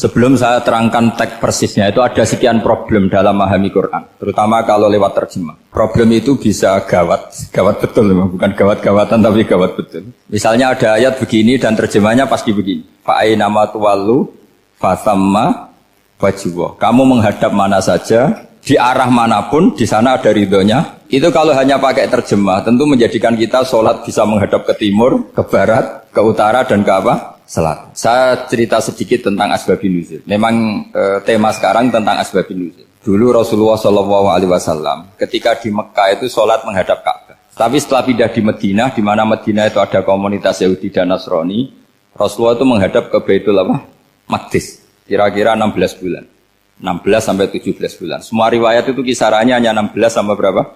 Sebelum saya terangkan teks persisnya, itu ada sekian problem dalam memahami Quran, terutama kalau lewat terjemah. Problem itu bisa gawat betul, bukan gawat-gawatan tapi gawat betul. Misalnya ada ayat begini dan terjemahnya pasti begini. Fa'aina ma tuwallu fasamma wajhullah. Kamu menghadap mana saja, di arah manapun, di sana ada ridhonya. Itu kalau hanya pakai terjemah, tentu menjadikan kita sholat bisa menghadap ke timur, ke barat, ke utara, dan ke apa? Selatan. Saya cerita sedikit tentang asbabun nuzul. Memang tema sekarang tentang asbabun nuzul. Dulu Rasulullah SAW ketika di Mekah itu sholat menghadap Ka'bah. Tapi setelah pindah di Madinah, di mana Madinah itu ada komunitas Yahudi dan Nasrani, Rasulullah itu menghadap ke Baitul Maqdis. Kira-kira 16 bulan. 16 sampai 17 bulan. Semua riwayat itu kisarannya hanya 16 sampai berapa?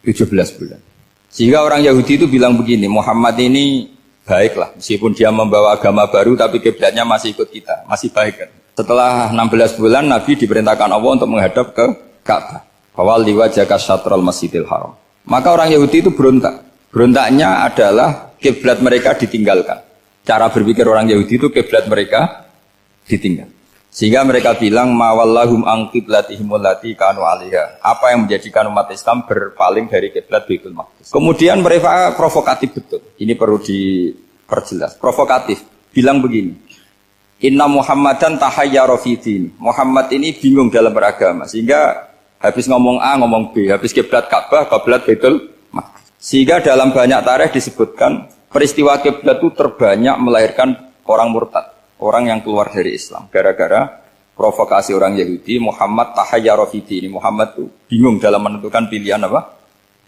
17 bulan. Sehingga orang Yahudi itu bilang begini, Muhammad ini baiklah, meskipun dia membawa agama baru, tapi kiblatnya masih ikut kita, masih baik kan. Setelah 16 bulan, Nabi diperintahkan Allah untuk menghadap ke Ka'bah. Fawal liwajhaka syatral masjidil haram. Maka orang Yahudi itu berontak. Berontaknya adalah kiblat mereka ditinggalkan. Cara berpikir orang Yahudi itu kiblat mereka ditinggal. Sehingga mereka bilang, mawallahum an qiblatihimul lati kanu 'alaiha. Apa yang menjadikan umat Islam berpaling dari kiblat Baitul Maqdis. Kemudian mereka provokatif betul. Ini perlu diperjelas. Provokatif. Bilang begini. Inna Muhammadan tahayyara fi din. Muhammad ini bingung dalam beragama. Sehingga habis ngomong A, ngomong B. Habis kiblat Ka'bah, kiblat Baitul Maqdis. Sehingga dalam banyak tarikh disebutkan peristiwa kiblat itu terbanyak melahirkan orang murtad. Orang yang keluar dari Islam gara-gara provokasi orang Yahudi. Muhammad tahayyara fi din. Muhammad itu bingung dalam menentukan pilihan apa?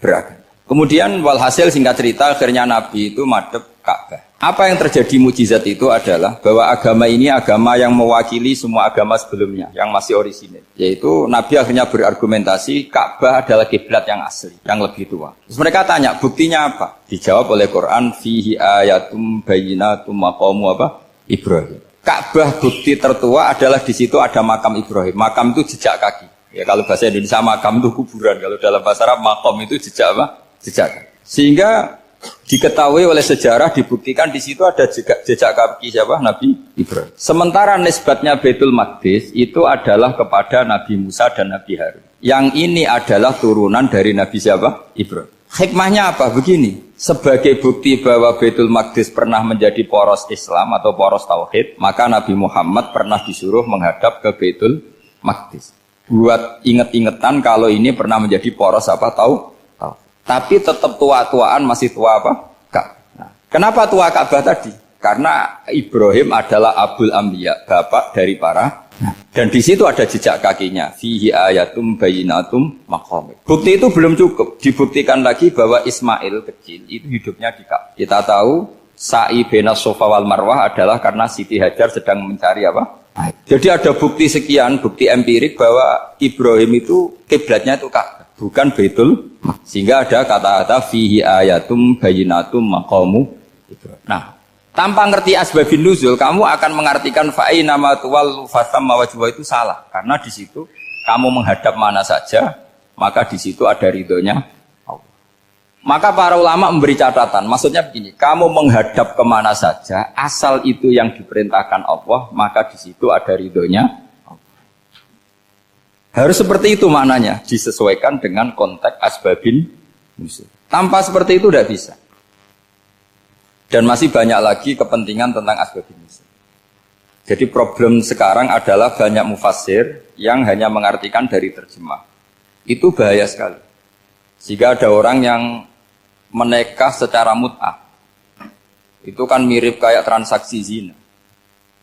Beragama. Kemudian walhasil singkat cerita akhirnya Nabi itu madhep Ka'bah. Apa yang terjadi mukjizat itu adalah bahwa agama ini agama yang mewakili semua agama sebelumnya yang masih orisinil. Yaitu Nabi akhirnya berargumentasi Ka'bah adalah kiblat yang asli, yang lebih tua. Terus mereka tanya, buktinya apa? Dijawab oleh Quran, fihi ayatum bayyinatum maqamu apa? Ibrahim. Ka'bah bukti tertua adalah di situ ada makam Ibrahim. Makam itu jejak kaki. Ya kalau bahasa Indonesia makam itu kuburan. Kalau dalam bahasa Arab makam itu jejak apa? Jejak kaki. Sehingga diketahui oleh sejarah dibuktikan di situ ada jejak kaki siapa? Nabi Ibrahim. Sementara nisbatnya Baitul Maqdis itu adalah kepada Nabi Musa dan Nabi Harun. Yang ini adalah turunan dari Nabi siapa? Ibrahim. Hikmahnya apa? Begini, sebagai bukti bahwa Baitul Maqdis pernah menjadi poros Islam atau poros Tauhid, maka Nabi Muhammad pernah disuruh menghadap ke Baitul Maqdis. Buat inget-ingetan kalau ini pernah menjadi poros apa? Tahu? Tapi tetap tua-tuaan masih tua apa? Nah, kenapa tua Ka'bah tadi? Karena Ibrahim adalah Abul Anbiya, bapak dari para. Dan di situ ada jejak kakinya. Fihi ayatum bayyinatum maqam. Bukti itu belum cukup. Dibuktikan lagi bahwa Ismail kecil itu hidupnya di Ka'bah. Kita tahu sa'i bainas Safa wal Marwah adalah karena Siti Hajar sedang mencari apa? Jadi ada bukti sekian, bukti empirik bahwa Ibrahim itu kiblatnya itu Ka'bah, bukan Baitul. Sehingga ada kata-kata fihi ayatum bayyinatum maqamu Ibrahim. Nah, tanpa ngerti asbabun nuzul, kamu akan mengartikan fa'ina ma tuwallu fasamma wajhullah itu salah. Karena di situ kamu menghadap mana saja, maka di situ ada ridhonya Allah. Maka para ulama memberi catatan, maksudnya begini, kamu menghadap kemana saja, asal itu yang diperintahkan Allah, maka di situ ada ridhonya Allah. Harus seperti itu maknanya, disesuaikan dengan konteks asbabun nuzul. Tanpa seperti itu tidak bisa. Dan masih banyak lagi kepentingan tentang asbabun nuzul. Jadi problem sekarang adalah banyak mufassir yang hanya mengartikan dari terjemah. Itu bahaya sekali. Jika ada orang yang menikah secara mut'ah, itu kan mirip kayak transaksi zina.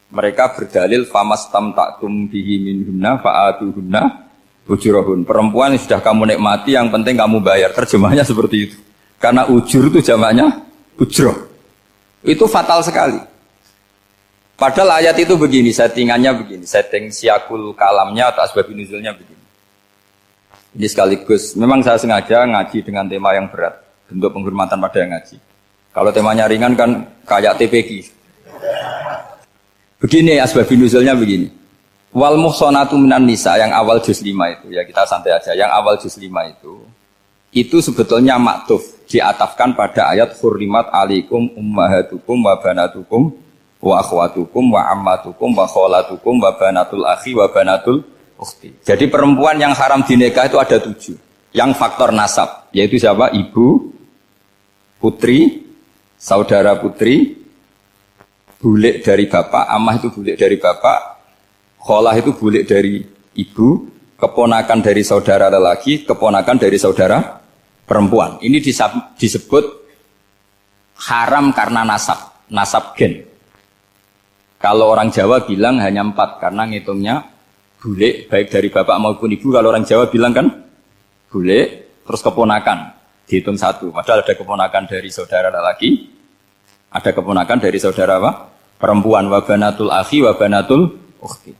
Mereka berdalil famastamta'tum bihi minhunna fa'atuhunna ujurahun. Perempuan yang sudah kamu nikmati, yang penting kamu bayar. Terjemahnya seperti itu. Karena ujur itu jamaknya ujroh. Itu fatal sekali. Padahal ayat itu begini, settingannya begini, setting siakul kalamnya atau asbabun nuzulnya begini. Ini sekaligus, memang saya sengaja ngaji dengan tema yang berat, bentuk penghormatan pada yang ngaji. Kalau temanya ringan kan kayak TPG. Begini asbabun nuzulnya begini. Wal muhsanatu minan nisa yang awal juz 5 itu, ya kita santai aja, yang awal juz 5 itu sebetulnya maktuf, diatafkan pada ayat hurrimat alaikum ummahatukum wa banatukum wa akhwatukum wa ammatukum wa kholatukum wa banatul akhi wa banatul ukhti. Jadi perempuan yang haram dinikah itu ada 7. Yang faktor nasab, yaitu siapa? Ibu, putri, saudara putri, bulik dari bapak, amah itu bulik dari bapak, kholah itu bulik dari ibu, keponakan dari saudara lelaki, keponakan dari saudara perempuan. Ini disebut haram karena nasab gen. Kalau orang Jawa bilang hanya 4 karena ngitungnya bulik baik dari bapak maupun ibu. Kalau orang Jawa bilang kan bulik terus keponakan dihitung 1. Padahal ada keponakan dari saudara lelaki, ada keponakan dari saudara apa? Perempuan. Wa banatul akhi wa banatul ukhti.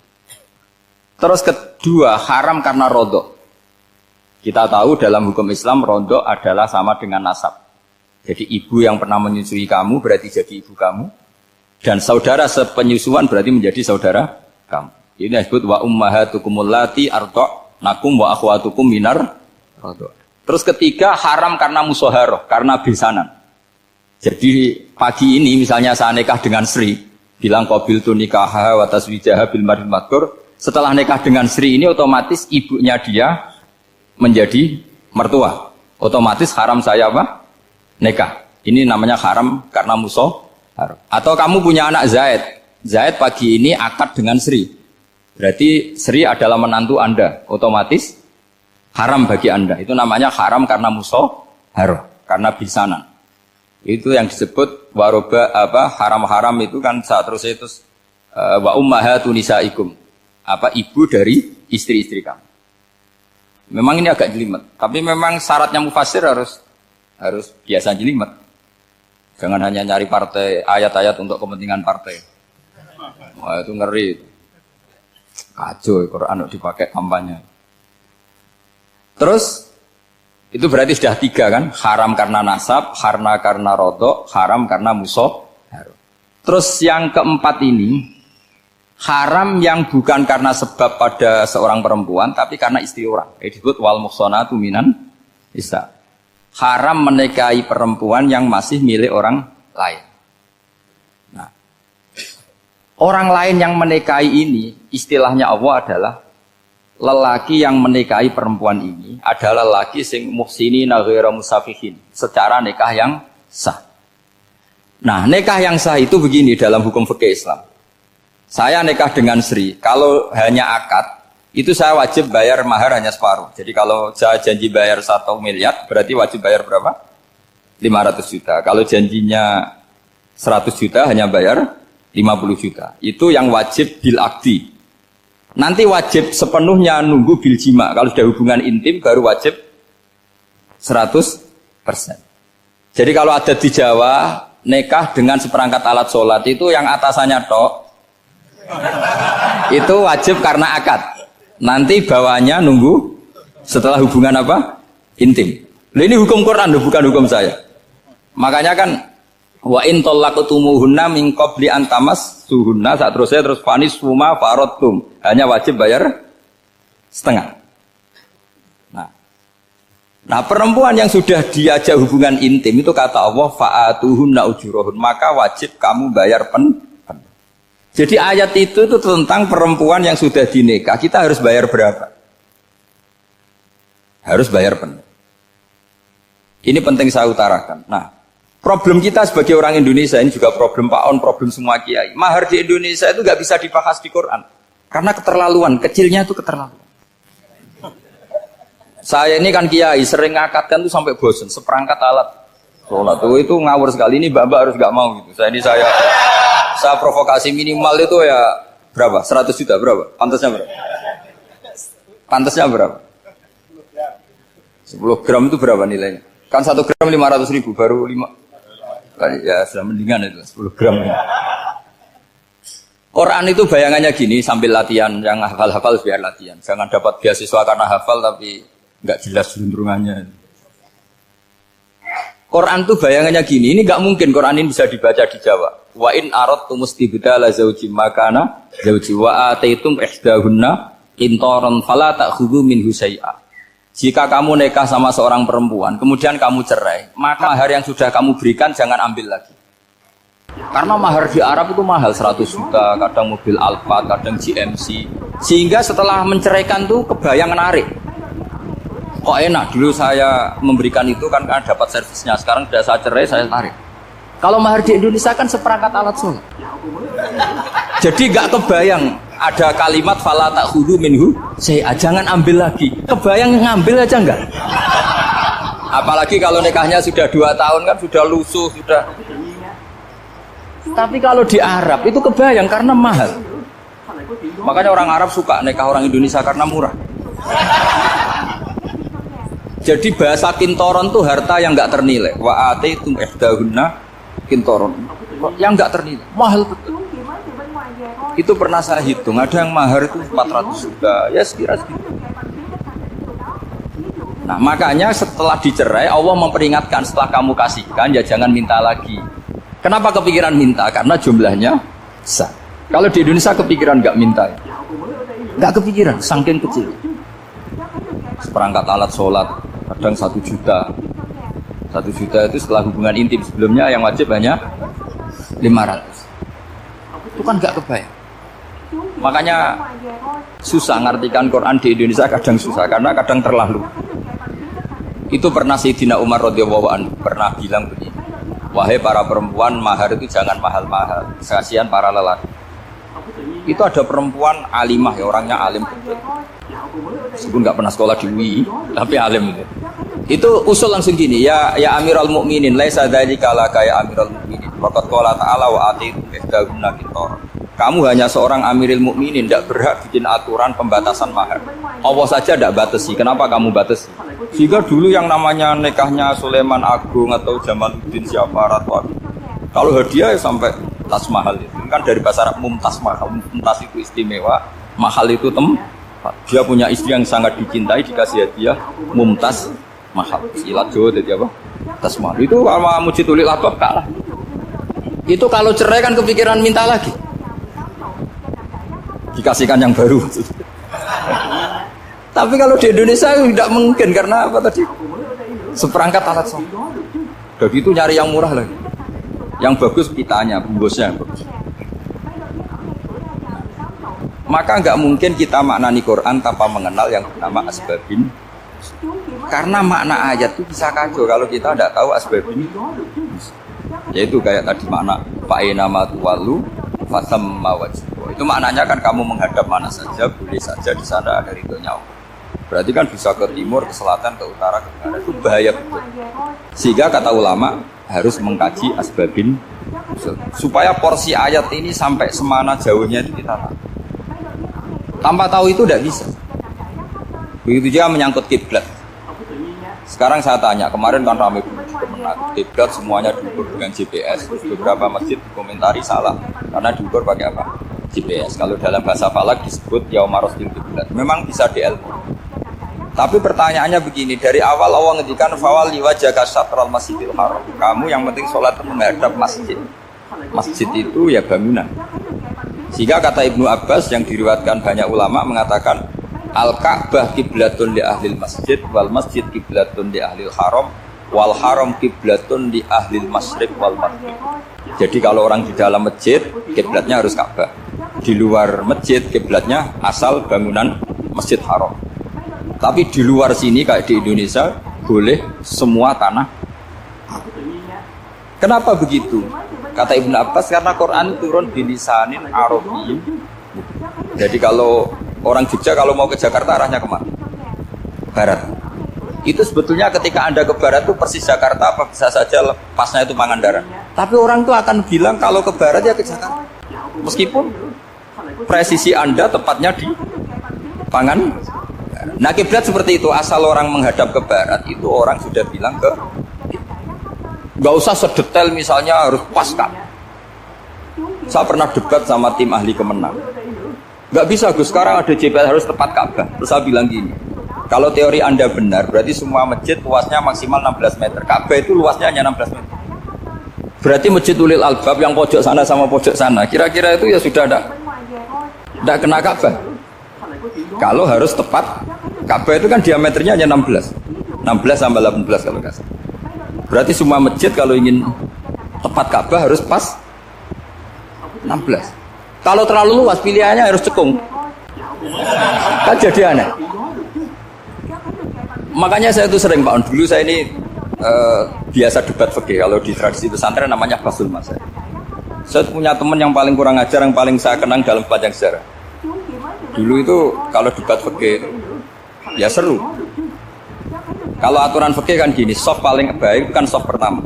Terus kedua haram karena rodok. Kita tahu dalam hukum Islam rodok adalah sama dengan nasab. Jadi ibu yang pernah menyusui kamu berarti jadi ibu kamu. Dan saudara sepenyusuan berarti menjadi saudara kamu. Ini disebut wa ummahatukumul lati arda'nakum wa akhwatukum minar radha'. Terus ketiga haram karena musoharoh, karena besanan. Jadi pagi ini misalnya saya nikah dengan Sri, bilang qabiltu nikaha wa taswijaha bil mar'il madkur. Setelah nikah dengan Sri ini otomatis ibunya dia menjadi mertua. Otomatis haram saya apa? Nikah. Ini namanya haram karena musoharoh. Atau kamu punya anak Zaid. Zaid pagi ini akad dengan Sri. Berarti Sri adalah menantu Anda. Otomatis haram bagi Anda. Itu namanya haram karena musoharoh, karena bisanan. Itu yang disebut waroba haram-haram itu kan saat terus itu wa ummahatu nisaikum. Ibu dari istri-istri kamu. Memang ini agak jelimet, tapi memang syaratnya mufassir harus biasa jelimet. Jangan hanya nyari partai, ayat-ayat untuk kepentingan partai. Wah itu ngeri. Kacau, Quran dipakai kampanye. Terus, itu berarti sudah 3 kan? Haram karena nasab, karena rodok, haram karena musoh. Terus yang keempat ini, haram yang bukan karena sebab pada seorang perempuan, tapi karena istri orang. Disebut wal muhsanatu minan nisa. Haram menikahi perempuan yang masih milik orang lain. Nah, orang lain yang menikahi ini, istilahnya Allah adalah lelaki yang menikahi perempuan ini adalah lelaki sing muhsini ghairu musafihin, secara nikah yang sah. Nah, nikah yang sah itu begini dalam hukum fikih Islam. Saya nikah dengan Sri, kalau hanya akad itu saya wajib bayar mahar hanya separuh. Jadi kalau saya janji bayar 1 miliar, berarti wajib bayar berapa? 500 juta. Kalau janjinya 100 juta, hanya bayar 50 juta. Itu yang wajib bil akdi. Nanti wajib sepenuhnya nunggu bil jima. Kalau sudah hubungan intim, baru wajib 100%. Jadi kalau ada di Jawa, nikah dengan seperangkat alat sholat, itu yang atasannya tok, itu wajib karena akad. Nanti bawahnya nunggu setelah hubungan apa? Intim. Nah, ini hukum Quran, bukan hukum saya. Makanya kan wa in talaqtumuhunna min qabli an tamassuhunna, saat terus fanis suma faradtum. Hanya wajib bayar setengah. Nah, perempuan yang sudah diajak hubungan intim itu kata Allah fa'atuhunna ujurahun, maka wajib kamu bayar penuh. Jadi ayat itu tentang perempuan yang sudah dinikah, kita harus bayar berapa? Harus bayar penuh. Ini penting saya utarakan. Nah, problem kita sebagai orang Indonesia, ini juga problem Pak On, problem semua kiai. Mahar di Indonesia itu nggak bisa dibahas di Quran. Karena keterlaluan, kecilnya itu keterlaluan. Saya ini kan kiai, sering ngakatkan tuh sampai bosan, seperangkat alat sholat itu ngawur sekali. Ini mbak-mbak harus nggak mau gitu. Saya provokasi minimal itu ya berapa? 100 juta berapa? Pantasnya berapa? Pantasnya berapa? 10 gram itu berapa nilainya? Kan 1 gram 500.000, baru 5. Ya sudah mendingan itu 10 gram. Quran itu bayangannya gini, sambil latihan, yang hafal-hafal biar latihan. Jangan dapat beasiswa karena hafal tapi nggak jelas juntrungannya. Quran itu bayangannya gini, ini nggak mungkin Quran ini bisa dibaca di Jawa. Wa in aradtum istibdala zawji makana zawji wa ataitum ihdahunna qintaran fala ta'khudhu minhu syai'a. Jika kamu nikah sama seorang perempuan, kemudian kamu cerai, maka mahar yang sudah kamu berikan jangan ambil lagi. Karena mahar di Arab itu mahal 100 juta, kadang mobil Alphard, kadang GMC. Sehingga setelah menceraikan tuh kebayang menarik. Kok enak, dulu saya memberikan itu kan dapat servisnya, sekarang sudah saya cerai, saya tarik. Kalau mahar di Indonesia kan seperangkat alat sholat. Jadi gak kebayang ada kalimat fala ta'khudhu minhu syai'a, jangan ambil lagi. Kebayang ngambil aja enggak? Apalagi kalau nikahnya sudah 2 tahun kan sudah lusuh, sudah. Tapi kalau di Arab itu kebayang karena mahal. Makanya orang Arab suka nikah orang Indonesia karena murah. Jadi bahasa kintoron tuh harta yang nggak ternilai. Wa ataitum ihdahunna kintoron. Yang nggak ternilai, mahal betul. Itu pernah saya hitung, ada yang mahar itu 400 juta, ya sekira segitu. Nah makanya setelah dicerai Allah memperingatkan, setelah kamu kasihkan ya jangan minta lagi. Kenapa kepikiran minta? Karena jumlahnya besar. Kalau di Indonesia kepikiran nggak minta, nggak kepikiran, saking kecil. Seperangkat alat sholat kadang 1 juta. 1 juta itu setelah hubungan intim, sebelumnya yang wajib hanya 500. Itu kan nggak kebayang. Makanya susah ngartikan Quran di Indonesia, kadang susah karena kadang terlalu. Itu pernah Sayyidina Umar radhiyallahu anhu pernah bilang begini, wahai para perempuan, mahar itu jangan mahal-mahal, kasihan para lelaki. Itu ada perempuan alimah ya, orangnya alim betul. Meskipun nggak pernah sekolah di UI, tapi alim itu. Itu usul langsung gini, ya Amirul Mukminin, laisa dzalika laka ya Amirul Mukminin. Faqad qala ta'ala wa atiitum ihdahunna qintar. Kamu hanya seorang Amirul Mukminin, tidak berhak bikin aturan pembatasan mahar. Allah saja tidak batasi, kenapa kamu batasi? Sehingga dulu yang namanya nikahnya Sulaiman Agung atau Jamaluddin siapa Ratu, kalau hadiah ya sampai tas mahal itu kan dari bahasa Arab mumtaz mahal. Mumtaz itu istimewa, mahal itu tempat. Dia punya istri yang sangat dicintai, dikasih hadiah mumtaz mahal. Silat Jawa jadi apa? Tas mahal. Itu sama Mujitulil Aqab kalah. Itu kalau cerai kan kepikiran minta lagi. Dikasihkan yang baru. Tapi kalau di Indonesia tidak mungkin karena apa tadi? Seperangkat alat sholat. Dan itu nyari yang murah lagi. Yang bagus kitanya, bungkusnya bagus. Maka nggak mungkin kita maknani Quran tanpa mengenal yang bernama asbabin. Karena makna ayat itu bisa kacau kalau kita tidak tahu asbabin. Yaitu kayak tadi makna fa'ina ma tuwallu fasamma wajhu. Itu maknanya kan kamu menghadap mana saja, boleh saja di sana ada ridhonya Allah. Berarti kan bisa ke timur, ke selatan, ke utara, ke barat. Itu bahaya betul. Sehingga kata ulama harus mengkaji asbabin supaya porsi ayat ini sampai semana jauhnya itu kita tahu. Tanpa tahu itu tidak bisa. Begitu juga menyangkut kiblat. Sekarang saya tanya, kemarin kan ramai kiblat semuanya diukur dengan GPS. Beberapa masjid komentari salah karena diukur pakai apa? GPS. Kalau dalam bahasa falak disebut yaumarostil kiblat. Memang bisa diilmu. Tapi pertanyaannya begini, dari awal Allah ngedikan fawali wajhaka syatral masjidil haram. Kamu yang penting sholat itu menghadap masjid. Masjid itu ya bangunan. Sehingga kata Ibnu Abbas yang diriwayatkan banyak ulama mengatakan Al-Ka'bah kiblatun li ahlil masjid wal masjid kiblatun li ahlil haram wal haram kiblatun li ahlil masyriq wal maghrib. Jadi kalau orang di dalam masjid kiblatnya harus Ka'bah. Di luar masjid kiblatnya asal bangunan Masjid Haram. Tapi di luar sini kayak di Indonesia boleh semua tanah. Kenapa begitu? Kata Ibnu Abbas karena Quran turun di lisanin Arabiyyin. Jadi kalau orang Jogja kalau mau ke Jakarta arahnya kemana? Barat. Itu sebetulnya ketika Anda ke barat itu persis Jakarta apa bisa saja pasnya itu Pangandaran. Tapi orang itu akan bilang kalau ke barat ya ke Jakarta. Meskipun presisi Anda tepatnya di Pangandaran. Nah kiblat seperti itu, asal orang menghadap ke barat itu orang sudah bilang ke nggak usah sedetail misalnya harus pas kan. Saya pernah debat sama tim ahli Kemenang. Nggak bisa Gus, sekarang ada GPS harus tepat Ka'bah. Terus saya bilang gini, kalau teori Anda benar, berarti semua masjid luasnya maksimal 16 meter. Ka'bah itu luasnya hanya 16 meter. Berarti Masjid Ulil Albab yang pojok sana sama pojok sana, kira-kira itu ya sudah tidak kena Ka'bah. Kalau harus tepat, Ka'bah itu kan diameternya hanya 16 sampai 18 kalau nggak salah. Berarti semua masjid kalau ingin tepat Ka'bah harus pas 16. Kalau terlalu luas pilihannya harus cekung. Kan jadi aneh. Makanya saya itu sering Pak, dulu saya ini biasa debat fikih. Kalau di tradisi pesantren namanya basul mas. Saya punya teman yang paling kurang ajar, yang paling saya kenang dalam panjang sejarah. Dulu itu kalau debat fikih ya seru. Kalau aturan fikih kan gini, soft paling baik kan soft pertama,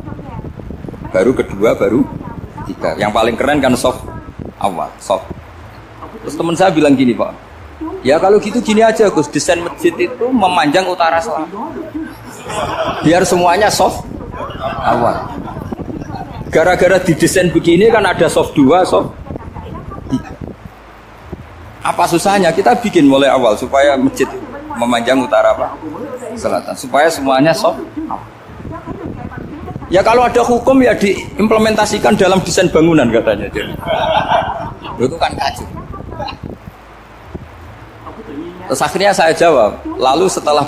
baru kedua, baru tiga. Yang paling keren kan soft awal, soft. Terus teman saya bilang gini Pak, ya kalau gitu gini aja Gus, desain masjid itu memanjang utara selatan, biar semuanya soft awal. Gara-gara didesain begini kan ada soft 2, soft 3. Apa susahnya kita bikin mulai awal supaya masjid memanjang utara apa? Selatan, supaya semuanya soft awal. Ya kalau ada hukum ya diimplementasikan dalam desain bangunan katanya. Itu kan kacau. Terus akhirnya saya jawab, lalu setelah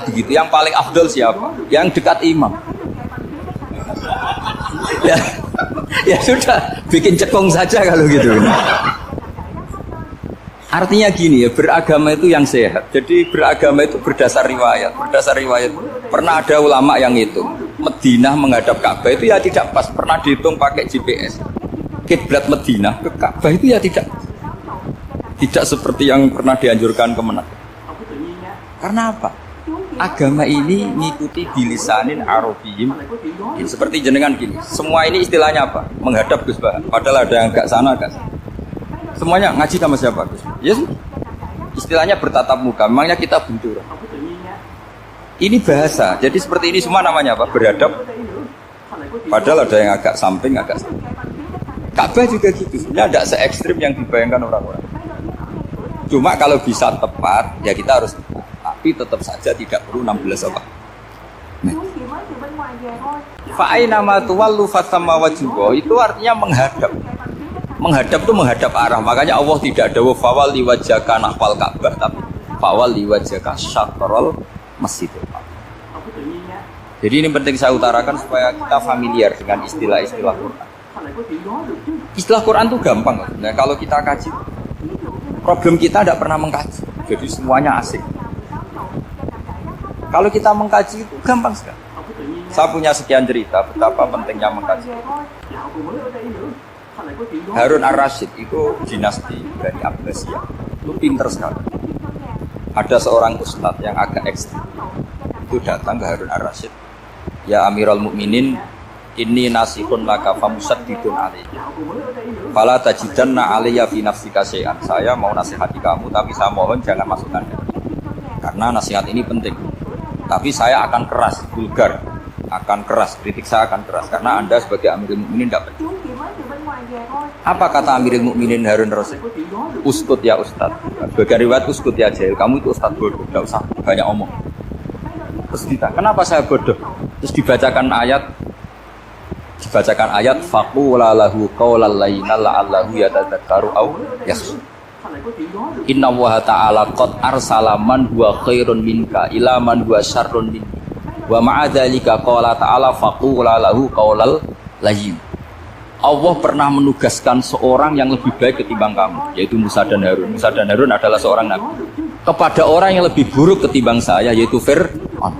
begitu yang paling afdol siapa? Yang dekat imam. Ya sudah, bikin cekung saja kalau gitu. Artinya gini ya, beragama itu yang sehat. Jadi beragama itu berdasar riwayat. Berdasar riwayat, pernah ada ulama yang itu Madinah menghadap Ka'bah itu ya tidak pas. Pernah dihitung pakai GPS. Kiblat Madinah ke Ka'bah itu ya tidak seperti yang pernah dianjurkan Kemenak. Karena apa? Agama ini ngikuti bilisanin Arabiyyin. Seperti jenengan gini. Semua ini istilahnya apa? Menghadap Gus Bah. Padahal ada yang agak sana, agak sana. Semuanya ngaji sama siapa Gus? Yes. Istilahnya bertatap muka. Memangnya kita benturan. Ini bahasa. Jadi seperti ini semua namanya apa? Beradab. Padahal ada yang agak samping, agak samping. Ka'bah juga gitu. Sebenarnya tidak se-ekstrim yang dibayangkan orang-orang. Cuma kalau bisa tepat, ya kita harus tepat. Tapi tetap saja tidak perlu 16 apa. Nah. Fa'aina ma tuwallu fasamma wajhuhu, itu artinya menghadap. Menghadap itu menghadap arah. Makanya Allah tidak ada fawal liwajhaka nahwal Ka'bah, tapi fawal liwajhaka syatrul masjidil haram. Jadi ini penting saya utarakan supaya kita familiar dengan istilah-istilah Quran. Istilah Quran itu gampang. Nah, kalau kita kaji, problem kita tidak pernah mengkaji. Jadi semuanya asik. Kalau kita mengkaji itu gampang sekali. Saya punya sekian cerita betapa pentingnya mengkaji. Harun ar-Rasyid itu dinasti dari Abbasiyah. Itu pinter sekali. Ada seorang ustadz yang agak ekstrim. Itu datang ke Harun ar-Rasyid. Ya Amirul Mukminin, inni nasihun laka famusaddidun alayya. Fala tajidanna alayya fi nafsika syai'an. Saya mau nasihati kamu tapi saya mohon jangan masukkan. Karena nasihat ini penting. Tapi saya akan keras, vulgar, akan keras, kritik saya akan keras karena Anda sebagai Amirul Mukminin tidak penting. Apa kata Amirul Mukminin Harun ar-Rasyid? Uskut ya Ustadz. Sebagai riwayat uskut ya jahil. Kamu itu Ustadz bodoh, tidak usah banyak omong. Terus kita, kenapa saya bodoh? Terus dibacakan ayat faqula lahu qaulal layyina la'allahu yatadzakkaru aw yakhsha. Inna Allaha ta'ala qad arsala man huwa khairun minka ila man huwa syarrun minka. Wa ma'a dzalika qala ta'ala faqula lahu qaulal layyin. Allah pernah menugaskan seorang yang lebih baik ketimbang kamu, yaitu Musa dan Harun. Musa dan Harun adalah seorang nabi. Kepada orang yang lebih buruk ketimbang saya, yaitu Fir'aun.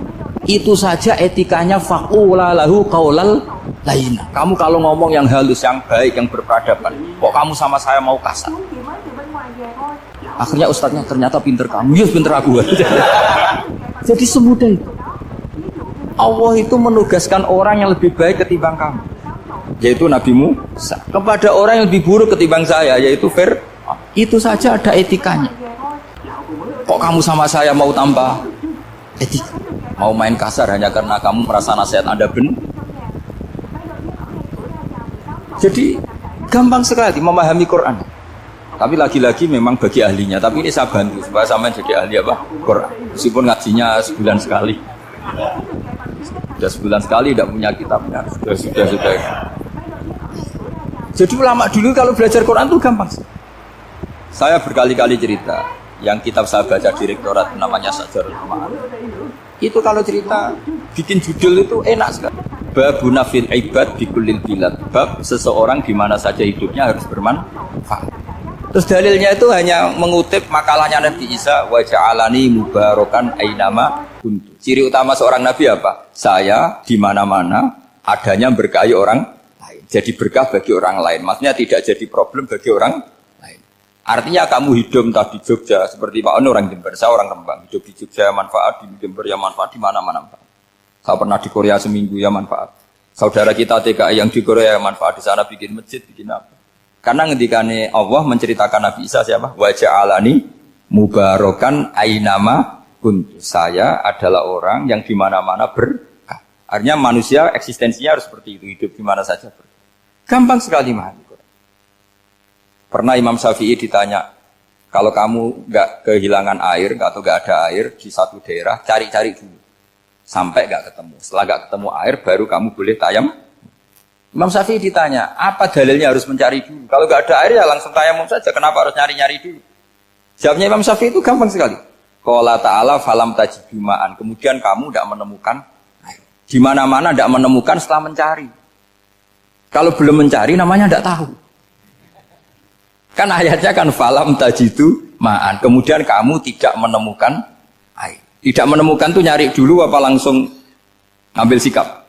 Itu saja etikanya faqula lahu qaulal layyin. Kamu kalau ngomong yang halus, yang baik, yang berperadaban, kok kamu sama saya mau kasar? Akhirnya ustadznya ternyata pinter kamu, ya pinter aku. Jadi semudah itu. Allah itu menugaskan orang yang lebih baik ketimbang kamu, yaitu Nabi Musa, kepada orang yang lebih buruk ketimbang saya, yaitu Fir'aun. Itu saja ada etikanya. Kok kamu sama saya mau tambah etika? Mau main kasar hanya karena kamu merasa nasihat Anda benar? Jadi gampang sekali memahami Quran. Tapi lagi-lagi memang bagi ahlinya. Tapi ini saya bantu supaya sampean jadi ahli apa? Quran. Meskipun ngajinya sebulan sekali. Sudah sebulan sekali tidak punya kitabnya. Sudah. Jadi ulama dulu kalau belajar Quran itu gampang. Saya berkali-kali cerita. Yang kitab saya baca di rektorat namanya Sajarul Ma'arif. Itu kalau cerita bikin judul itu enak sekali. Babuna fil ibad bikulil bilad. Bab seseorang di mana saja hidupnya harus bermanfaat. Terus dalilnya itu hanya mengutip makalahnya Nabi Isa, wa ja'alani mubarakan ainama kuntu. Ciri utama seorang nabi apa? Saya di mana-mana adanya berkahi orang lain. Jadi berkah bagi orang lain. Maksudnya tidak jadi problem bagi orang lain. Artinya kamu hidup entah di Jogja seperti Pak Ono orang Jember, saya orang Rembang. Hidup di Jogja manfaat, di Jember ya manfaat, di mana-mana manfaat. Saya pernah di Korea seminggu ya manfaat. Saudara kita TKI yang di Korea manfaat, di sana bikin masjid, bikin apa. Karena ngendikane Allah menceritakan Nabi Isa siapa? Wa ja'alani mubarakan ainama kuntu. Saya adalah orang yang di mana-mana berkah. Artinya manusia eksistensinya harus seperti itu, hidup di mana saja berkah. Gampang sekali memahami Quran. Pernah Imam Syafi'i ditanya, kalau kamu nggak kehilangan air atau nggak ada air di satu daerah, cari-cari dulu. Sampai nggak ketemu. Setelah nggak ketemu air, baru kamu boleh tayam. Imam Syafi'i ditanya, apa dalilnya harus mencari dulu? Kalau nggak ada air ya langsung tayamum saja. Kenapa harus nyari-nyari dulu? Jawabnya Imam Syafi'i itu gampang sekali. Qala ta'ala falam tajidu ma'an. Kemudian kamu tidak menemukan air. Di mana-mana tidak menemukan setelah mencari. Kalau belum mencari namanya tidak tahu. Kan ayatnya kan falam tajidu ma'an. Kemudian kamu tidak menemukan air. Tidak menemukan tuh nyari dulu apa langsung ambil sikap?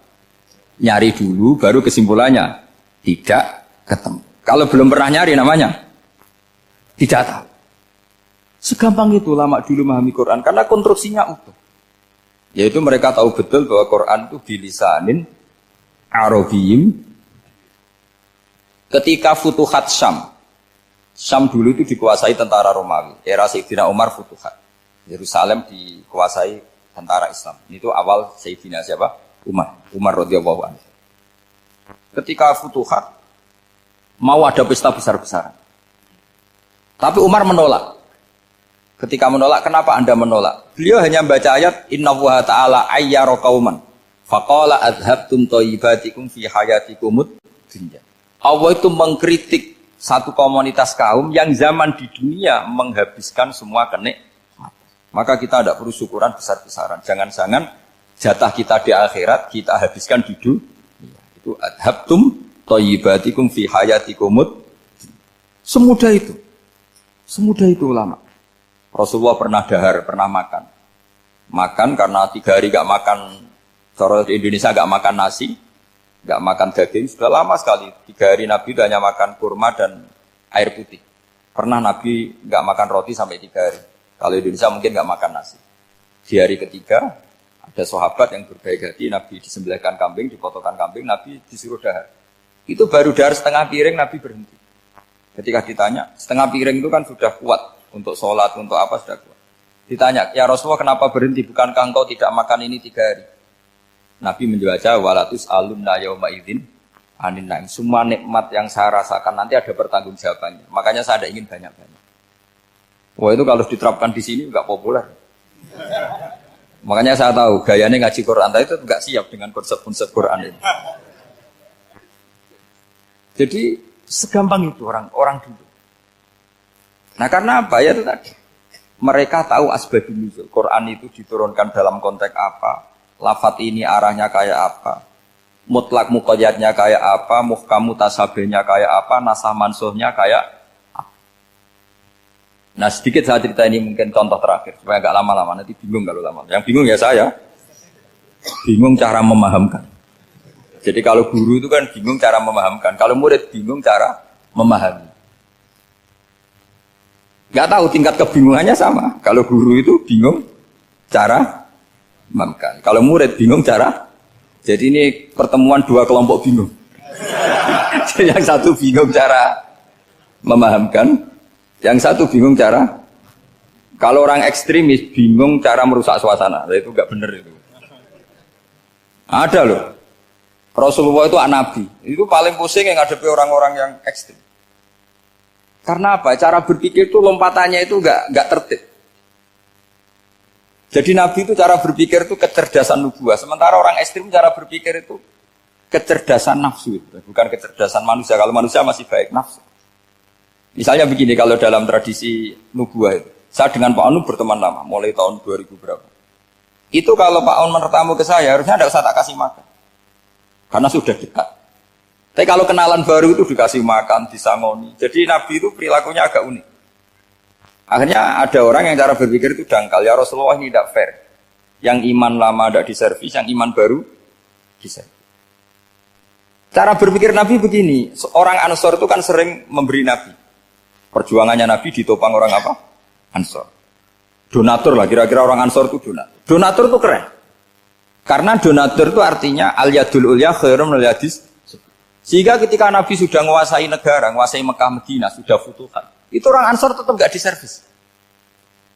Nyari dulu baru kesimpulannya tidak ketemu. Kalau belum pernah nyari namanya tidak tahu. Segampang itu ulama dulu memahami Quran karena konstruksinya utuh. Yaitu mereka tahu betul bahwa Quran itu bilisanin Arabiyyin. Ketika Futuhat Syam. Syam dulu itu dikuasai tentara Romawi. Era Sayyidina Umar Futuhat. Yerusalem dikuasai tentara Islam. Itu awal Sayyidina siapa? Umar radhiyallahu anhu. Ketika Futuhat mau ada pesta besar-besaran. Tapi Umar menolak. Ketika menolak, kenapa Anda menolak? Beliau hanya baca ayat innallaha ta'ala ayyara qauman faqala adhabtum thayyibatikum fi hayatikumud dunya. Allah itu mengkritik satu komunitas kaum yang zaman di dunia menghabiskan semua kenikmatan. Maka kita tidak perlu syukuran besar-besaran. Jangan-jangan jatah kita di akhirat kita habiskan di dunia. Itu adhabtum thayyibatikum fi hayatikumud. Semudah itu. Semudah itu ulama. Rasulullah pernah dahar, pernah makan. Makan karena 3 hari gak makan, cara di Indonesia gak makan nasi, gak makan daging, sudah lama sekali. 3 hari Nabi itu hanya makan kurma dan air putih. Pernah Nabi gak makan roti sampai 3 hari. Kalau Indonesia mungkin gak makan nasi. Di hari ketiga, ada sahabat yang berbaik hati, Nabi disembelihkan kambing, dipotongkan kambing, Nabi disuruh dahar. Itu baru dahar setengah piring, Nabi berhenti. Ketika ditanya, setengah piring itu kan sudah kuat. Untuk sholat, untuk apa sudah kuat. Ditanya, ya Rasulullah kenapa berhenti? Bukankah engkau tidak makan ini 3 hari? Nabi menjawab, walatus alunna yauma idzin anin naim. Semua nikmat yang saya rasakan nanti ada pertanggungjawabannya. Makanya saya ada ingin banyak-banyak. Wah itu kalau diterapkan di sini nggak populer. Makanya saya tahu gayanya ngaji Quran itu nggak siap dengan konsep-konsep Quran ini. Jadi segampang itu orang dulu. Nah karena apa ya itu tadi? Mereka tahu asbabun nuzul. Quran itu diturunkan dalam konteks apa? Lafat ini arahnya kayak apa? Mutlak muqayyadnya kayak apa? Muhkam mutasabihnya kayak apa? Nasah mansuhnya kayak apa? Nah sedikit saya cerita ini mungkin contoh terakhir supaya agak lama-lama, nanti bingung kalau lama. Yang bingung ya saya. Bingung cara memahamkan. Jadi kalau guru itu kan bingung cara memahamkan. Kalau murid bingung cara memahami. Nggak tahu tingkat kebingungannya sama. Kalau guru itu bingung cara memahamkan. Kalau murid bingung cara. Jadi ini pertemuan 2 kelompok bingung. Yang satu bingung cara memahamkan, yang satu bingung cara. Kalau orang ekstremis bingung cara merusak suasana. Itu nggak benar itu. Ada loh. Rasulullah itu nabi. Itu paling pusing yang ngadepi orang-orang yang ekstrim. Karena apa? Cara berpikir itu lompatannya itu nggak tertib. Jadi Nabi itu cara berpikir itu kecerdasan nubuah. Sementara orang ekstrim cara berpikir itu kecerdasan nafsu. Bukan kecerdasan manusia. Kalau manusia masih baik nafsu. Misalnya begini, kalau dalam tradisi nubuah itu. Saya dengan Pak Anu berteman lama. Mulai tahun 2000 berapa. Itu kalau Pak Anu bertamu ke saya, harusnya tidak usah tak kasih makan. karena sudah dekat. Tapi kalau kenalan baru itu dikasih makan, disangoni. Jadi Nabi itu perilakunya agak unik. Akhirnya ada orang yang cara berpikir itu dangkal. Ya Rasulullah ini tidak fair. Yang iman lama tidak diservis, yang iman baru diservis. Cara berpikir Nabi begini, orang Ansor itu kan sering memberi Nabi. Perjuangannya Nabi ditopang orang apa? Ansor. Donatur lah, kira-kira orang Ansor itu donatur. Donatur itu keren. Karena donatur itu artinya al-yadul ulya khairum al-yadis. Sehingga ketika Nabi sudah menguasai negara, menguasai Mekah Medina, sudah futuhat, itu orang Ansor tetap gak diservis.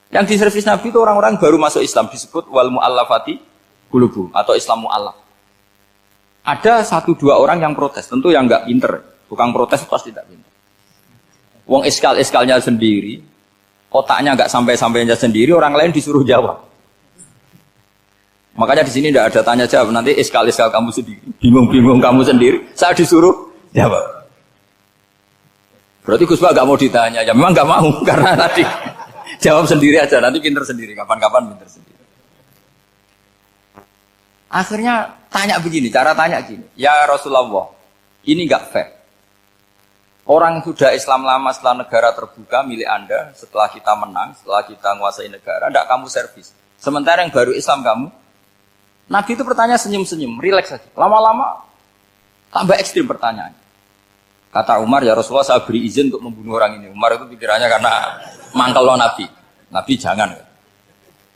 Yang diservis Nabi itu orang-orang baru masuk Islam, disebut wal mu'allafati qulubuhum atau Islam mu'allaf. Ada 1-2 orang yang protes, tentu yang gak pinter. Tukang protes pasti tidak pinter. Wong iskal-iskalnya sendiri, otaknya gak sampai-sampainya sendiri, orang lain disuruh jawab. Makanya di sini tidak ada tanya jawab, nanti iskal-iskal kamu sendiri, bingung-bingung kamu sendiri, saya disuruh jawab. Berarti Gus Pak gak mau ditanya, ya memang gak mau, karena tadi jawab sendiri aja, nanti pinter sendiri, kapan-kapan pinter sendiri. Akhirnya tanya begini, cara tanya gini, ya Rasulullah, ini gak fair. Orang sudah Islam lama setelah negara terbuka milik Anda, setelah kita menang, setelah kita menguasai negara, tidak kamu servis. Sementara yang baru Islam kamu, Nabi itu bertanya senyum-senyum, rileks saja. Lama-lama tambah ekstrim pertanyaan. Kata Umar, ya Rasulullah saya beri izin untuk membunuh orang ini. Umar itu pikirannya karena mangkel lo Nabi. Nabi jangan.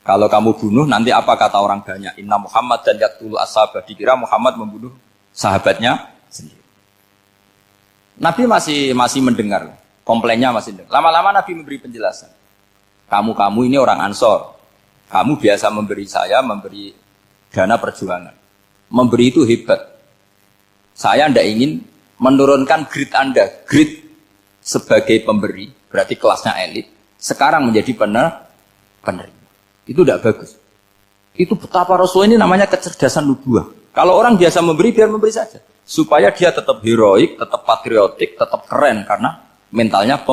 Kalau kamu bunuh nanti apa kata orang banyak? Inna Muhammad dan yaqtulu ashabah. Dikira Muhammad membunuh sahabatnya sendiri. Nabi masih mendengar. Komplainnya masih dengar. Lama-lama Nabi memberi penjelasan. Kamu ini orang Ansor. Kamu biasa memberi saya, memberi dana perjuangan. Memberi itu hebat. Saya tidak ingin menurunkan grade Anda. Grade sebagai pemberi, berarti kelasnya elit. Sekarang menjadi penerima. Itu tidak bagus. Itu betapa Rasul ini namanya kecerdasan nubuah. Kalau orang biasa memberi, biar memberi saja. Supaya dia tetap heroik, tetap patriotik, tetap keren. Karena mentalnya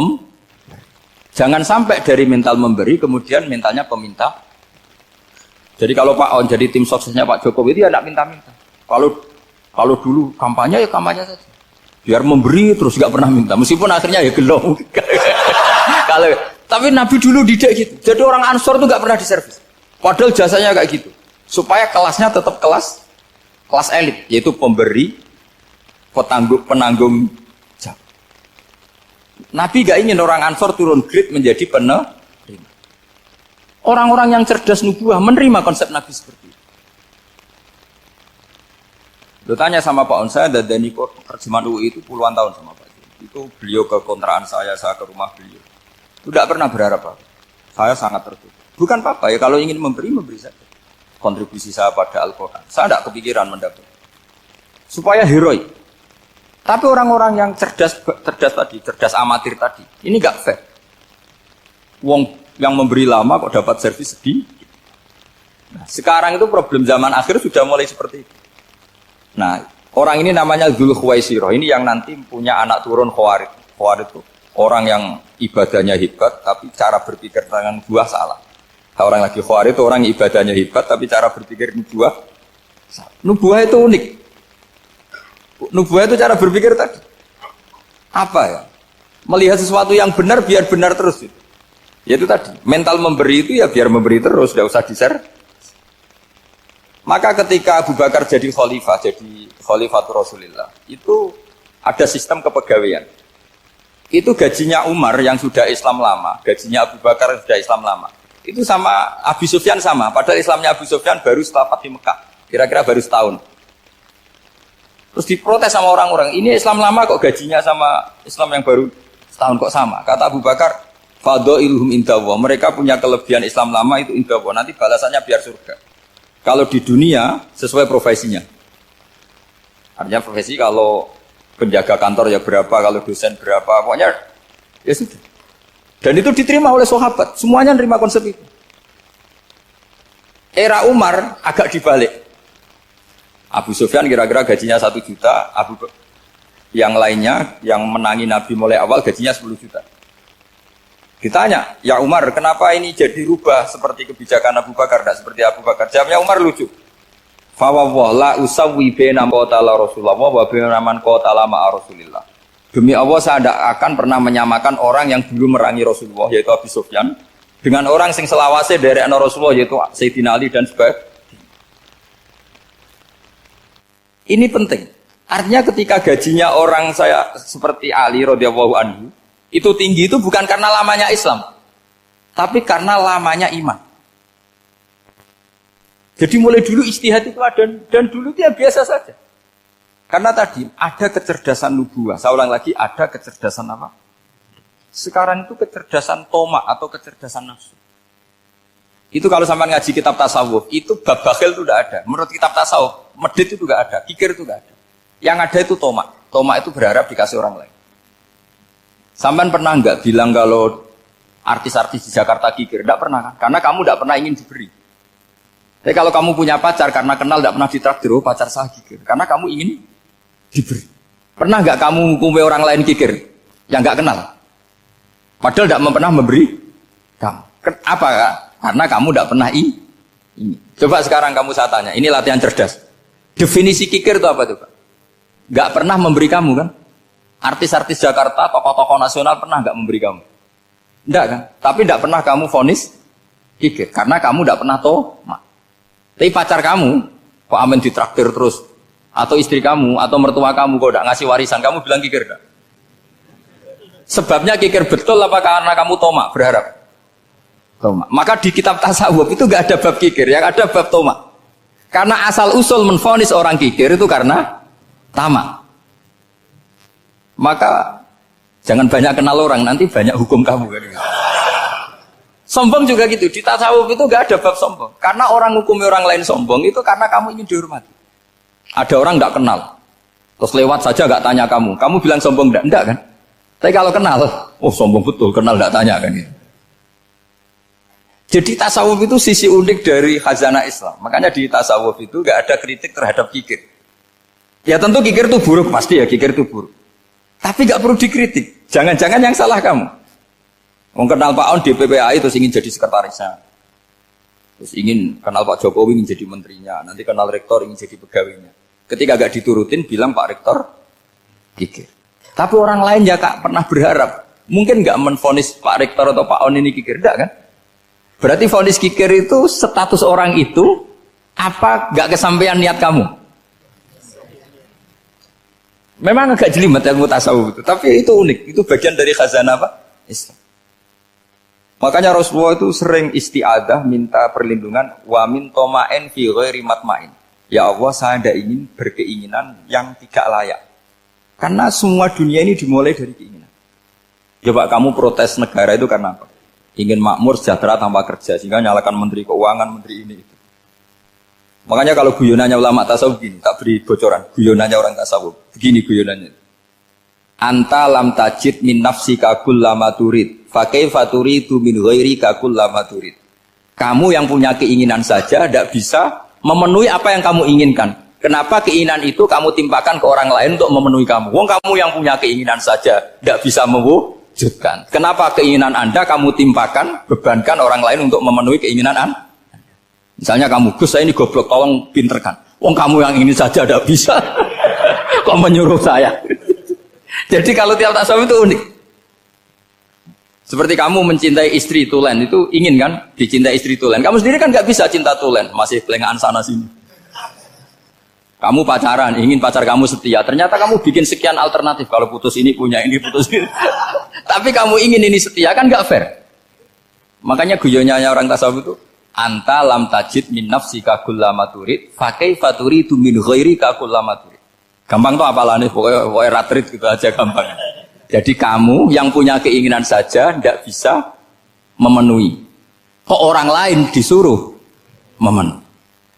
Jangan sampai dari mental memberi, kemudian mentalnya peminta. Jadi kalau Pak On jadi tim suksesnya Pak Jokowi itu ya tidak minta-minta. Kalau dulu kampanye ya kampanye saja. Biar memberi terus nggak pernah minta. Meskipun akhirnya ya gelong. Tapi Nabi dulu tidak gitu. Jadi orang Ansor itu nggak pernah diservis. Padahal jasanya kayak gitu. Supaya kelasnya tetap kelas elit, yaitu pemberi, penanggung jawab. Nabi nggak ingin orang Ansor turun grade menjadi penerima. Orang-orang yang cerdas nubuah menerima konsep Nabi seperti itu. Lo tanya sama Pak On, saya dadani terjemahan UI itu puluhan tahun sama Pak. Itu beliau ke kontrakan saya ke rumah beliau. Tidak pernah berharap apa. Saya sangat tertutup. Bukan apa-apa ya, kalau ingin memberi saja. Kontribusi saya pada Al-Quran. Saya tidak kepikiran mendapat. Supaya heroik. Tapi orang-orang yang cerdas amatir tadi, ini nggak fair. Wong yang memberi lama kok dapat servis sedikit. Nah, sekarang itu problem zaman akhir sudah mulai seperti itu. Nah, orang ini namanya Dzul Khuwaisirah. Ini yang nanti punya anak turun Khawarid. Khawarid itu orang yang ibadahnya hebat, tapi cara berpikir tentang nubuah salah. Orang lagi Khawarid itu orang yang ibadahnya hebat, tapi cara berpikir nubuah salah. Nubuah itu unik. Nubuah itu cara berpikir tadi. Apa ya? Melihat sesuatu yang benar biar benar terus. Yaitu tadi, mental memberi itu ya biar memberi terus, tidak usah di-share. Maka ketika Abu Bakar jadi Khalifatul Rasulillah, itu ada sistem kepegawaian. Itu gajinya Umar yang sudah Islam lama, gajinya Abu Bakar yang sudah Islam lama. Itu sama Abu Sufyan sama, padahal Islamnya Abu Sufyan baru setelah Fathu Mekah, kira-kira baru setahun. Terus diprotes sama orang-orang, ini Islam lama kok gajinya sama Islam yang baru setahun kok sama. Kata Abu Bakar, Fadha'iluhum indallah, mereka punya kelebihan Islam lama itu indallah, nanti balasannya biar surga. Kalau di dunia sesuai profesinya. Artinya profesi kalau penjaga kantor ya berapa, kalau dosen berapa, pokoknya ya sudah. Dan itu diterima oleh sahabat, semuanya nerima konsep itu. Era Umar agak dibalik. Abu Sufyan kira-kira gajinya 1 juta, yang lainnya yang menangi Nabi mulai awal gajinya 10 juta. Ditanya, ya Umar, kenapa ini jadi rubah seperti kebijakan Abu Bakar, tidak seperti Abu Bakar? Jawabnya Umar lucu. Fa la usawwi baina qatala Rasulullah wa baina man qatala ma'a Rasulillah. Demi Allah saya tidak akan pernah menyamakan orang yang dulu merangi Rasulullah yaitu Abu Sufyan dengan orang sing selawase dari anak Rasulullah yaitu Sayyidina Ali dan sebagainya. Ini penting. Artinya ketika gajinya orang saya seperti Ali radhiyallahu anhu itu tinggi itu bukan karena lamanya Islam, tapi karena lamanya iman. Jadi mulai dulu ijtihad itu ada dan dulu dia biasa saja. Karena tadi ada kecerdasan nubuwah. Saya ulang lagi, ada kecerdasan apa? Sekarang itu kecerdasan tomak atau kecerdasan nafsu. Itu kalau sampai ngaji kitab tasawuf, itu bab bakhil itu tidak ada. Menurut kitab tasawuf, medit itu tidak ada, kikir itu tidak ada. Yang ada itu tomak. Tomak itu berharap dikasih orang lain. Sampai pernah enggak bilang kalau artis-artis di Jakarta kikir? Tidak pernah kan? Karena kamu tidak pernah ingin diberi. Tapi kalau kamu punya pacar karena kenal tidak pernah ditraktir, oh pacar saya kikir. Karena kamu ingin diberi. Pernah nggak kamu ngukumi orang lain kikir yang nggak kenal? Padahal tidak pernah memberi kamu. Apa? Karena kamu tidak pernah ini. Coba sekarang kamu saya tanya, ini latihan cerdas. Definisi kikir itu apa tuh Pak? Nggak pernah memberi kamu kan? Artis-artis Jakarta, tokoh-tokoh nasional pernah nggak memberi kamu? Enggak kan? Tapi tidak pernah kamu vonis kikir karena kamu tidak pernah tomak. Tapi pacar kamu, kok amin ditraktir terus? Atau istri kamu, atau mertua kamu, kok tidak ngasih warisan, kamu bilang kikir gak? Sebabnya kikir betul apa karena kamu tomak, berharap? Tomak. Maka di kitab tasawuf itu gak ada bab kikir, yang ada bab tomak. Karena asal usul menvonis orang kikir itu karena tamak. Maka jangan banyak kenal orang, nanti banyak hukum kamu. Sombong juga gitu, di tasawuf itu gak ada bab sombong. Karena orang hukumi orang lain sombong itu karena kamu ingin dihormati. Ada orang gak kenal, terus lewat saja gak tanya kamu bilang sombong enggak kan? Tapi kalau kenal, oh sombong betul, kenal gak tanya kan gitu. Jadi tasawuf itu sisi unik dari khazanah Islam. Makanya di tasawuf itu gak ada kritik terhadap kikir. Ya tentu kikir itu buruk, pasti ya kikir itu buruk. Tapi gak perlu dikritik, jangan-jangan yang salah kamu. Kenal Pak On di PPAI terus ingin jadi sekretarisnya, terus ingin kenal Pak Jokowi ingin jadi menterinya, nanti kenal rektor ingin jadi pegawainya. Ketika gak diturutin bilang Pak Rektor kikir. Tapi orang lain ya Kak pernah berharap, mungkin gak menvonis Pak Rektor atau Pak On ini kikir, enggak kan? Berarti vonis kikir itu status orang itu apa gak kesampaian niat kamu? Memang agak jelimet ilmu tasawuf itu, tapi itu unik, itu bagian dari khazanah apa? Islam. Makanya Rasulullah itu sering isti'adah minta perlindungan wa min toma'en fi ghairi matma'in. Ya Allah, saya tidak ingin berkeinginan yang tidak layak. Karena semua dunia ini dimulai dari keinginan. Coba kamu protes negara itu karena apa? Ingin makmur, sejahtera tanpa kerja, sehingga nyalakan menteri keuangan, menteri ini itu. Makanya kalau guyonannya ulama tasawuf gini, tak beri bocoran, guyonannya orang tasawuf. Begini guyonannya. Anta lam tajid min nafsika kullama turid fa kaifa turidu min ghairika kullama turid. Kamu yang punya keinginan saja tidak bisa memenuhi apa yang kamu inginkan. Kenapa keinginan itu kamu timpakan ke orang lain untuk memenuhi kamu? Wong kamu yang punya keinginan saja tidak bisa mewujudkan. Kenapa keinginan Anda kamu timpakan, bebankan orang lain untuk memenuhi keinginan Anda? Misalnya kamu, Gus saya ini goblok, tolong pinterkan. Wong kamu yang ini saja tidak bisa. Kok menyuruh saya? Jadi kalau tiap tasawuf itu unik. Seperti kamu mencintai istri tulen, itu ingin kan dicintai istri tulen. Kamu sendiri kan nggak bisa cinta tulen, masih pelengahan sana sini. Kamu pacaran, ingin pacar kamu setia. Ternyata kamu bikin sekian alternatif. Kalau putus ini punya ini, putus ini. Tapi kamu ingin ini setia, kan nggak fair. Makanya guyonanya orang tasawuf itu, anta lam tajid min nafsika kullama turid, fa kaifa turidu min ghairika kullama turid. Gampang tuh apalane, pokoknya ratrit gitu aja gampang. Jadi kamu yang punya keinginan saja tidak bisa memenuhi. Kok orang lain disuruh memenuhi.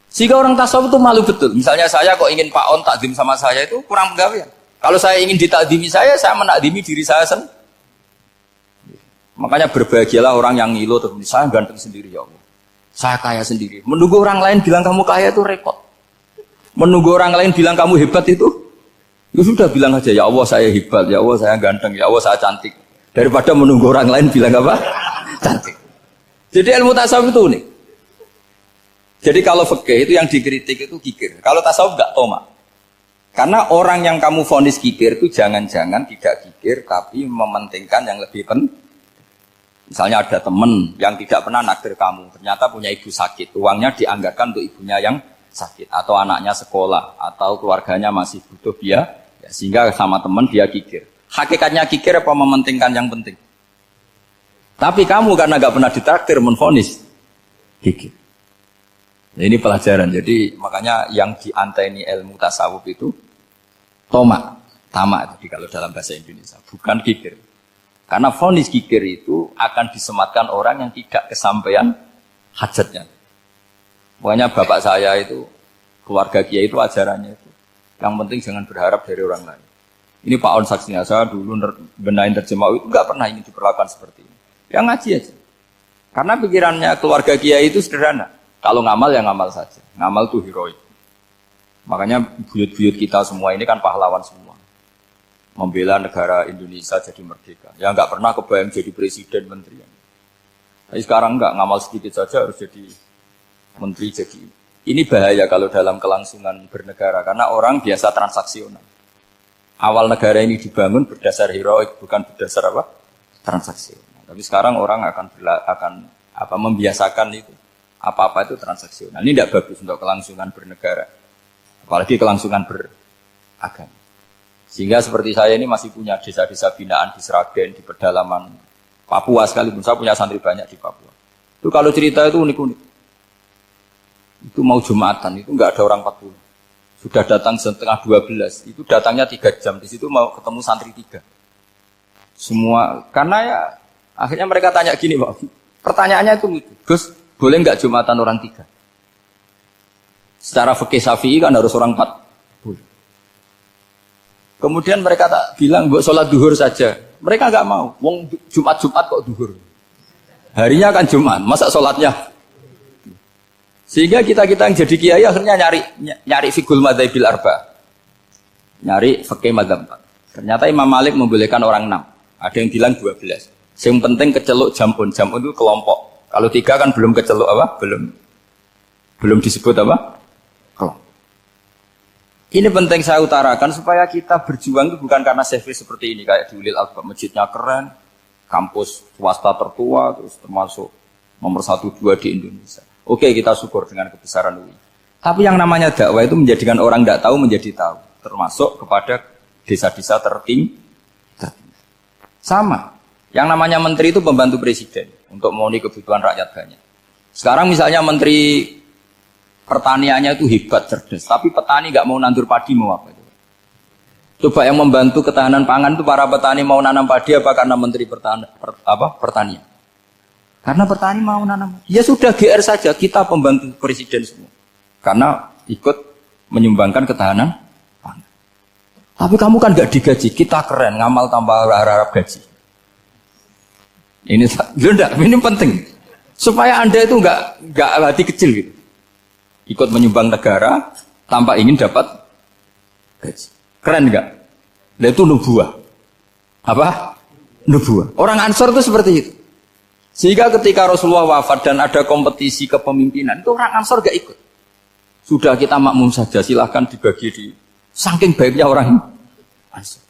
Sehingga orang tasawuf itu malu betul. Misalnya saya kok ingin Pak On takdim sama saya itu kurang pegawaian. Kalau saya ingin ditakdimi saya menakdimi diri saya sendiri. Makanya berbahagialah orang yang ngilu terus saya ganteng sendiri ya Allah. Saya kaya sendiri. Menunggu orang lain bilang kamu kaya itu repot. Menunggu orang lain bilang kamu hebat itu, ya sudah bilang aja ya Allah saya hebat, ya Allah saya ganteng, ya Allah saya cantik. Daripada menunggu orang lain bilang apa? Cantik. Jadi ilmu tasawuf itu unik. Jadi kalau fikih itu yang dikritik itu kikir. Kalau tasawuf enggak toma. Karena orang yang kamu vonis kikir itu jangan-jangan tidak kikir tapi mementingkan yang lebih penting. Misalnya ada teman yang tidak pernah naksir kamu, ternyata punya ibu sakit, uangnya dianggarkan untuk ibunya yang sakit, atau anaknya sekolah, atau keluarganya masih butuh biaya, ya, sehingga sama teman dia kikir. Hakikatnya kikir apa mementingkan yang penting? Tapi kamu karena nggak pernah ditraktir menvonis kikir. Nah, ini pelajaran. Jadi makanya yang dianteni ilmu tasawuf itu tamak jadi kalau dalam bahasa Indonesia, bukan kikir. Karena vonis kikir itu akan disematkan orang yang tidak kesampaian hajatnya. Pokoknya bapak saya itu, keluarga kiai itu ajarannya itu. Yang penting jangan berharap dari orang lain. Ini Pak On saksinya, saya dulu benahin terjemah itu nggak pernah ingin diperlakukan seperti ini. Ya ngaji aja. Karena pikirannya keluarga kiai itu sederhana. Kalau ngamal ya ngamal saja. Ngamal itu heroik. Makanya buyut-buyut kita semua ini kan pahlawan semua. Membela negara Indonesia jadi merdeka. Ya nggak pernah kebayang jadi presiden, menteri. Tapi sekarang nggak, ngamal sedikit saja harus jadi menteri. Jadi ini bahaya kalau dalam kelangsungan bernegara. Karena orang biasa transaksional. Awal negara ini dibangun berdasar heroik, bukan berdasar apa? Transaksional. Tapi sekarang orang akan membiasakan itu. Apa-apa itu transaksional. Ini tidak bagus untuk kelangsungan bernegara. Apalagi kelangsungan beragama. Sehingga seperti saya ini masih punya desa-desa binaan di Sragen, di pedalaman Papua sekalipun. Saya punya santri banyak di Papua. Itu kalau cerita itu unik-unik. Itu mau Jumatan, itu nggak ada orang 40. Sudah datang setengah 12. Itu datangnya 3 jam. Di situ mau ketemu santri 3. Semua, karena ya akhirnya mereka tanya gini, Pak. Pertanyaannya itu lucu. Gus, boleh nggak Jumatan orang 3? Secara fikih Syafi'i kan harus orang 4. Boleh. Kemudian mereka tak bilang, buat sholat duhur saja. Mereka nggak mau. Wong Jumat-Jumat kok duhur. Harinya kan Jumat, masa sholatnya? Sehingga kita yang jadi kiai akhirnya nyari fikul madzhabil arba. Nyari fikih madzhab 4. Ternyata Imam Malik membolehkan orang 6. Ada yang bilang 12. Yang penting keceluk jamun. Jamun itu kelompok. Kalau 3 kan belum keceluk apa? Belum disebut apa? Kelompok. Ini penting saya utarakan supaya kita berjuang itu bukan karena service seperti ini kayak di Ulil Albab, masjidnya keren, kampus swasta tertua, terus termasuk nomor 1, 2 di Indonesia. Oke, kita syukur dengan kebesaran UI. Tapi yang namanya dakwah itu menjadikan orang tidak tahu menjadi tahu, termasuk kepada desa-desa tertinggi. Sama. Yang namanya menteri itu pembantu presiden untuk memenuhi kebutuhan rakyat banyak. Sekarang misalnya menteri pertaniannya itu hebat, cerdas, tapi petani nggak mau nandur padi, mau apa itu? Coba yang membantu ketahanan pangan itu para petani mau nanam padi apa karena menteri pertanian? Karena petani mau nanam. Ya sudah GR saja, kita pembantu presiden semua. Karena ikut menyumbangkan ketahanan pangan. Tapi kamu kan nggak digaji, kita keren, ngamal tanpa harap gaji. Ini penting supaya Anda itu nggak hati kecil gitu. Ikut menyumbang negara tanpa ingin dapat gaji. Keren nggak? Nah, itu nubuah. Apa? Nubuah. Orang Ansor itu seperti itu. Sehingga ketika Rasulullah wafat dan ada kompetisi kepemimpinan, itu orang Ansor gak ikut. Sudah kita makmum saja, silahkan dibagi di saking baiknya orang Ansor.